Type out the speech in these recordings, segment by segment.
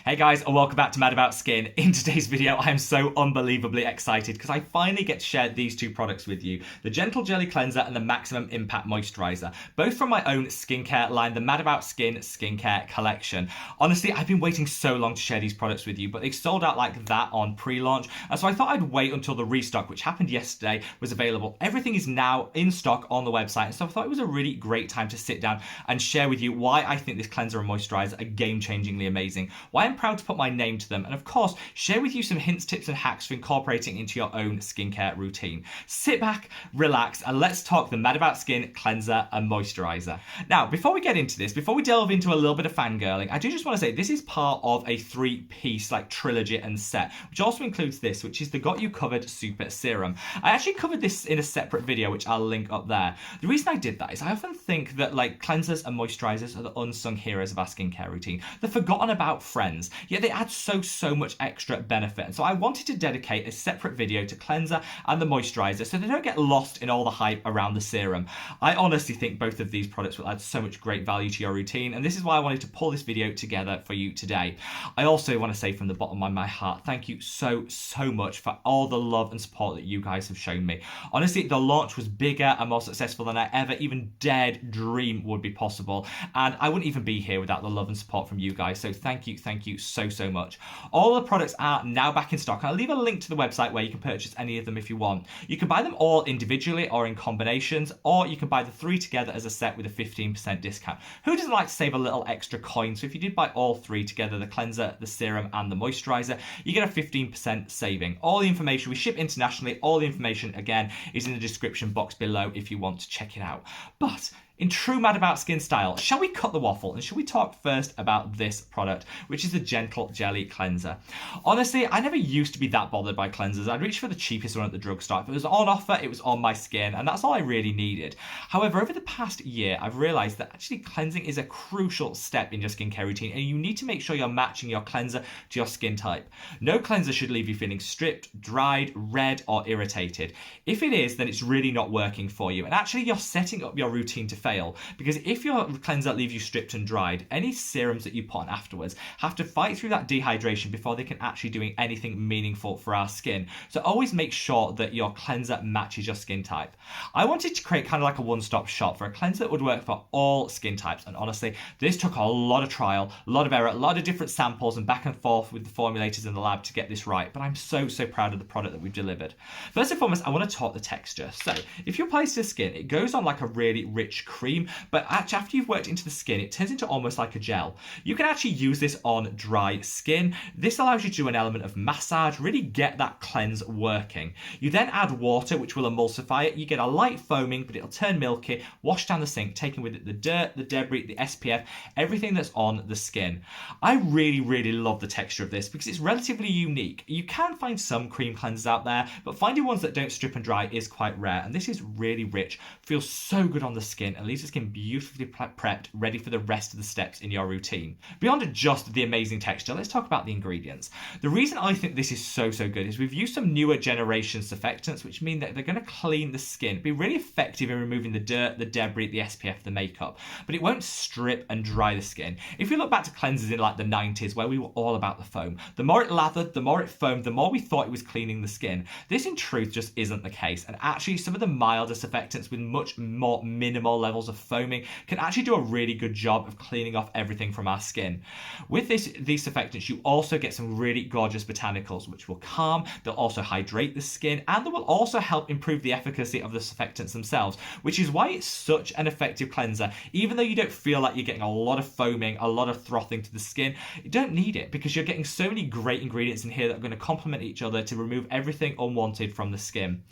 Hey guys, and welcome back to Mad About Skin. In today's video, I am so unbelievably excited because I finally get to share these two products with you. The Gentle Jelly Cleanser and the Maximum Impact Moisturiser. Both from my own skincare line, the Mad About Skin skincare collection. Honestly, I've been waiting so long to share these products with you, but they sold out like that on pre-launch. And so I thought I'd wait until the restock, which happened yesterday, was available. Everything is now in stock on the website. And so I thought it was a really great time to sit down and share with you why I think this cleanser and moisturiser are game-changingly amazing. Why I'm proud to put my name to them, and of course, share with you some hints, tips, and hacks for incorporating into your own skincare routine. Sit back, relax, and let's talk the Mad About Skin cleanser and moisturiser. Now, before we get into this, before we delve into a little bit of fangirling, I do just want to say this is part of a three-piece like trilogy and set, which also includes this, which is the Got You Covered Super Serum. I actually covered this in a separate video, which I'll link up there. The reason I did that is I often think that like cleansers and moisturisers are the unsung heroes of our skincare routine. They're forgotten about friends, yet they add so much extra benefit. And so I wanted to dedicate a separate video to cleanser and the moisturiser so they don't get lost in all the hype around the serum. I honestly think both of these products will add so much great value to your routine, and this is why I wanted to pull this video together for you today. I also want to say from the bottom of my heart, thank you so much for all the love and support that you guys have shown me. Honestly, the launch was bigger and more successful than I ever even dared dream would be possible, and I wouldn't even be here without the love and support from you guys. So thank you so much. All the products are now back in stock. I'll leave a link to the website where you can purchase any of them if you want. You can buy them all individually or in combinations, or you can buy the three together as a set with a 15% discount. Who doesn't like to save a little extra coin? So if you did buy all three together, the cleanser, the serum, and the moisturiser, you get a 15% saving. All the information, we ship internationally. All the information, again, is in the description box below if you want to check it out. But in true Mad About Skin style, shall we cut the waffle and shall we talk first about this product, which is the Gentle Jelly Cleanser? Honestly, I never used to be that bothered by cleansers. I'd reach for the cheapest one at the drugstore. If it was on offer, it was on my skin, and that's all I really needed. However, over the past year, I've realised that actually cleansing is a crucial step in your skincare routine, and you need to make sure you're matching your cleanser to your skin type. No cleanser should leave you feeling stripped, dried, red, or irritated. If it is, then it's really not working for you, and actually you're setting up your routine to fail, because if your cleanser leaves you stripped and dried, any serums that you put on afterwards have to fight through that dehydration before they can actually do anything meaningful for our skin. So always make sure that your cleanser matches your skin type. I wanted to create kind of like a one-stop shop for a cleanser that would work for all skin types, and honestly, this took a lot of trial, a lot of error, a lot of different samples and back and forth with the formulators in the lab to get this right, but I'm so proud of the product that we've delivered. First and foremost, I want to talk the texture. So if you apply it to the skin, it goes on like a really rich cream, but actually after you've worked into the skin, it turns into almost like a gel. You can actually use this on dry skin. This allows you to do an element of massage, really get that cleanse working. You then add water, which will emulsify it. You get a light foaming, but it'll turn milky, wash down the sink, taking with it the dirt, the debris, the SPF, everything that's on the skin. I really love the texture of this because it's relatively unique. You can find some cream cleansers out there, but finding ones that don't strip and dry is quite rare, and this is really rich, feels so good on the skin, and leaves the skin beautifully prepped, ready for the rest of the steps in your routine. Beyond just the amazing texture, let's talk about the ingredients. The reason I think this is so good is we've used some newer generation surfactants, which mean that they're going to clean the skin, be really effective in removing the dirt, the debris, the SPF, the makeup, but it won't strip and dry the skin. If you look back to cleansers in like the 90s where we were all about the foam, the more it lathered, the more it foamed, the more we thought it was cleaning the skin. This in truth just isn't the case, and actually some of the milder surfactants with much more minimal levels of foaming can actually do a really good job of cleaning off everything from our skin. With these surfactants, you also get some really gorgeous botanicals, which will calm, they'll also hydrate the skin, and they will also help improve the efficacy of the surfactants themselves, which is why it's such an effective cleanser. Even though you don't feel like you're getting a lot of foaming, a lot of frothing to the skin, you don't need it because you're getting so many great ingredients in here that are going to complement each other to remove everything unwanted from the skin.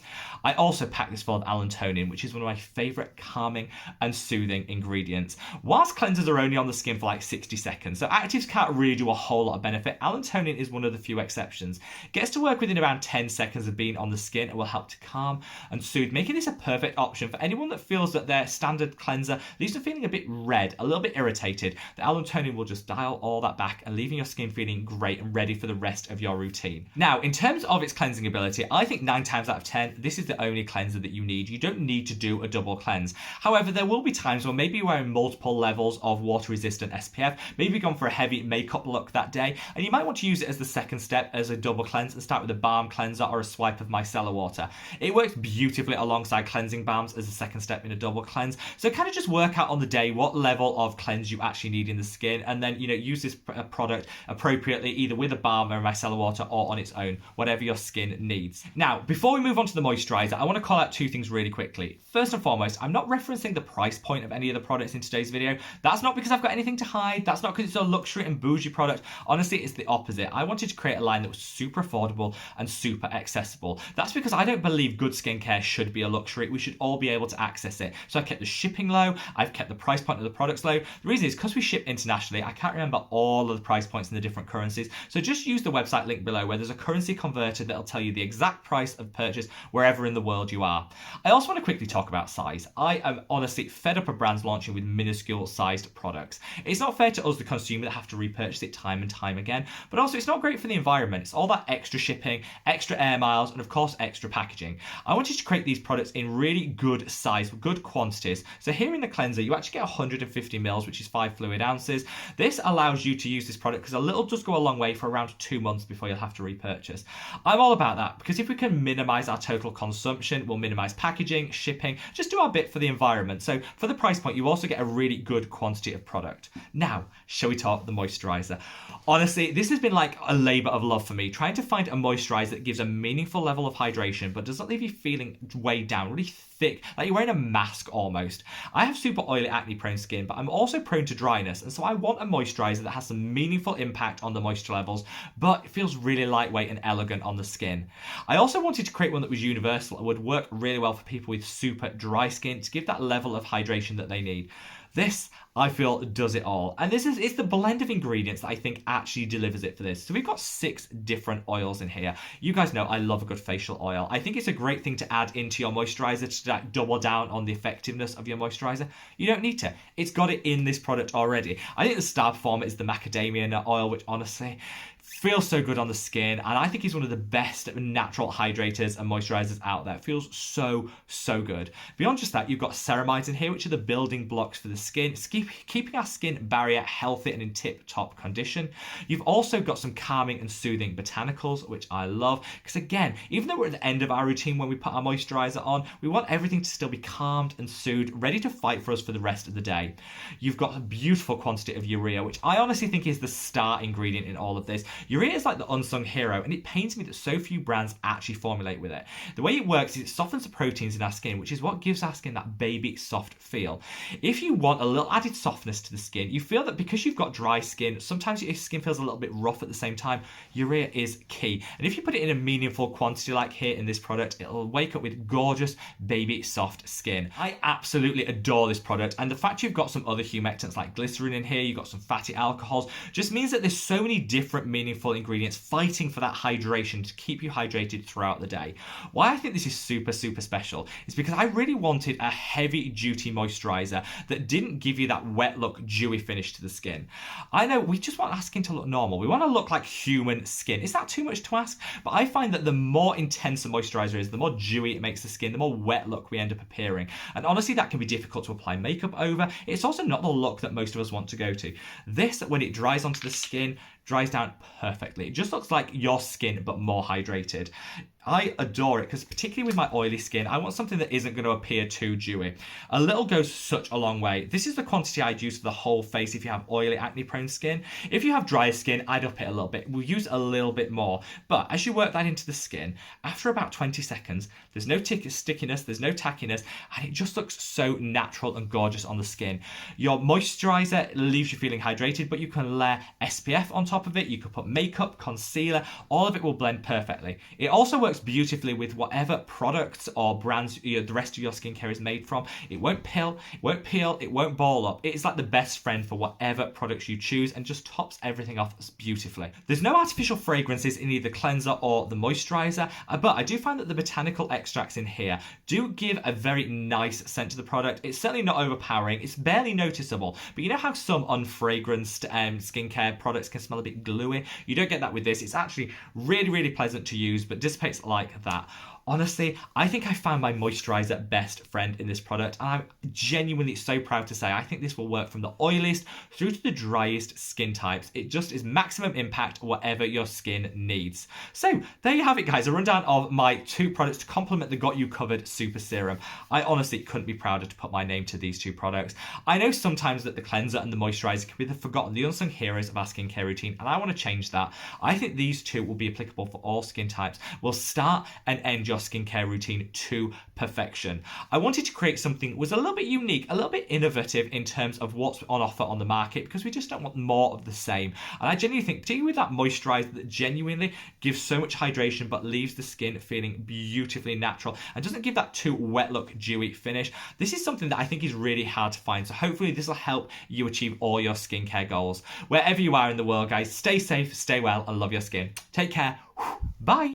I also packed this full of allantoin, which is one of my favourite calming and soothing ingredients. Whilst cleansers are only on the skin for like 60 seconds, so actives can't really do a whole lot of benefit, allantoin is one of the few exceptions. It gets to work within around 10 seconds of being on the skin and will help to calm and soothe, making this a perfect option for anyone that feels that their standard cleanser leaves them feeling a bit red, a little bit irritated. The allantoin will just dial all that back and leaving your skin feeling great and ready for the rest of your routine. Now, in terms of its cleansing ability, I think 9 times out of 10, this is the only cleanser that you need. You don't need to do a double cleanse. However, there will be times where maybe you're wearing multiple levels of water-resistant SPF, maybe you've gone for a heavy makeup look that day, and you might want to use it as the second step as a double cleanse and start with a balm cleanser or a swipe of micellar water. It works beautifully alongside cleansing balms as a second step in a double cleanse. So kind of just work out on the day what level of cleanse you actually need in the skin, and then, you know, use this product appropriately, either with a balm or a micellar water or on its own, whatever your skin needs. Now, before we move on to the moisturizer, I want to call out two things really quickly. First and foremost, I'm not referencing the price point of any of the products in today's video. That's not because I've got anything to hide. That's not because it's a luxury and bougie product. Honestly, it's the opposite. I wanted to create a line that was super affordable and super accessible. That's because I don't believe good skincare should be a luxury. We should all be able to access it. So I kept the shipping low. I've kept the price point of the products low. The reason is because we ship internationally, I can't remember all of the price points in the different currencies. So just use the website link below where there's a currency converter that'll tell you the exact price of purchase wherever in the world you are. I also want to quickly talk about size. I am honestly fed up of brands launching with minuscule sized products. It's not fair to us, the consumer, that have to repurchase it time and time again, but also it's not great for the environment. It's all that extra shipping, extra air miles, and of course extra packaging. I wanted to create these products in really good size, good quantities. So here in the cleanser, you actually get 150 mils, which is 5 fluid ounces. This allows you to use this product because a little does go a long way for around 2 months before you'll have to repurchase. I'm all about that because if we can minimize our total consumption, we'll minimize packaging, shipping, just do our bit for the environment. So for the price point, you also get a really good quantity of product. Now, shall we talk the moisturizer? Honestly, this has been like a labor of love for me, trying to find a moisturizer that gives a meaningful level of hydration but doesn't leave you feeling weighed down, really thick, like you're wearing a mask almost. I have super oily, acne prone skin, but I'm also prone to dryness, and so I want a moisturizer that has some meaningful impact on the moisture levels, but it feels really lightweight and elegant on the skin. I also wanted to create one that was universal and would work really well for people with super dry skin to give that level of hydration that they need. This, I feel, does it all. And it's the blend of ingredients that I think actually delivers it for this. So we've got 6 different oils in here. You guys know I love a good facial oil. I think it's a great thing to add into your moisturizer to double down on the effectiveness of your moisturizer. You don't need to. It's got it in this product already. I think the star performer is the macadamia nut oil, which honestly feels so good on the skin, and I think it's one of the best natural hydrators and moisturizers out there. It feels so good. Beyond just that, you've got ceramides in here, which are the building blocks for the skin. It's keeping our skin barrier healthy and in tip-top condition. You've also got some calming and soothing botanicals, which I love, because again, even though we're at the end of our routine when we put our moisturizer on, we want everything to still be calmed and soothed, ready to fight for us for the rest of the day. You've got a beautiful quantity of urea, which I honestly think is the star ingredient in all of this. Urea is like the unsung hero, and it pains me that so few brands actually formulate with it. The way it works is it softens the proteins in our skin, which is what gives our skin that baby soft feel. If you want a little added softness to the skin, you feel that because you've got dry skin, sometimes your skin feels a little bit rough at the same time, urea is key. And if you put it in a meaningful quantity like here in this product, it'll wake up with gorgeous baby soft skin. I absolutely adore this product, and the fact you've got some other humectants like glycerin in here, you've got some fatty alcohols, just means that there's so many different meaningful ingredients fighting for that hydration to keep you hydrated throughout the day. Why I think this is super special is because I really wanted a heavy duty moisturizer that didn't give you that wet look, dewy finish to the skin. I know we just want our skin to look normal. We want to look like human skin. Is that too much to ask? But I find that the more intense a moisturizer is, the more dewy it makes the skin, the more wet look we end up appearing. And honestly, that can be difficult to apply makeup over. It's also not the look that most of us want to go to. This, when it dries onto the skin, dries down perfectly. It just looks like your skin, but more hydrated. I adore it because particularly with my oily skin, I want something that isn't going to appear too dewy. A little goes such a long way. This is the quantity I'd use for the whole face if you have oily, acne-prone skin. If you have dry skin, I'd up it a little bit. We'll use a little bit more. But as you work that into the skin, after about 20 seconds, there's no stickiness, there's no tackiness, and it just looks so natural and gorgeous on the skin. Your moisturizer leaves you feeling hydrated, but you can layer SPF on top of it. You could put makeup, concealer, all of it will blend perfectly. It also works beautifully with whatever products or brands the rest of your skincare is made from. It won't pill, it won't peel, it won't ball up. It's like the best friend for whatever products you choose and just tops everything off beautifully. There's no artificial fragrances in either cleanser or the moisturizer, but I do find that the botanical extracts in here do give a very nice scent to the product. It's certainly not overpowering, it's barely noticeable, but you know how some unfragranced skincare products can smell a bit gluey? You don't get that with this. It's actually really pleasant to use, but dissipates like that. Honestly, I think I found my moisturiser best friend in this product, and I'm genuinely so proud to say I think this will work from the oiliest through to the driest skin types. It just is maximum impact whatever your skin needs. So there you have it, guys, a rundown of my 2 products to complement the Got You Covered Super Serum. I honestly couldn't be prouder to put my name to these 2 products. I know sometimes that the cleanser and the moisturiser can be the forgotten, the unsung heroes of our skincare routine, and I want to change that. I think these 2 will be applicable for all skin types, will start and end your skincare routine to perfection. I wanted to create something that was a little bit unique, a little bit innovative in terms of what's on offer on the market, because we just don't want more of the same. And I genuinely think, particularly with that moisturiser that genuinely gives so much hydration but leaves the skin feeling beautifully natural and doesn't give that too wet look, dewy finish, this is something that I think is really hard to find. So hopefully this will help you achieve all your skincare goals. Wherever you are in the world, guys, stay safe, stay well, and love your skin. Take care. Bye.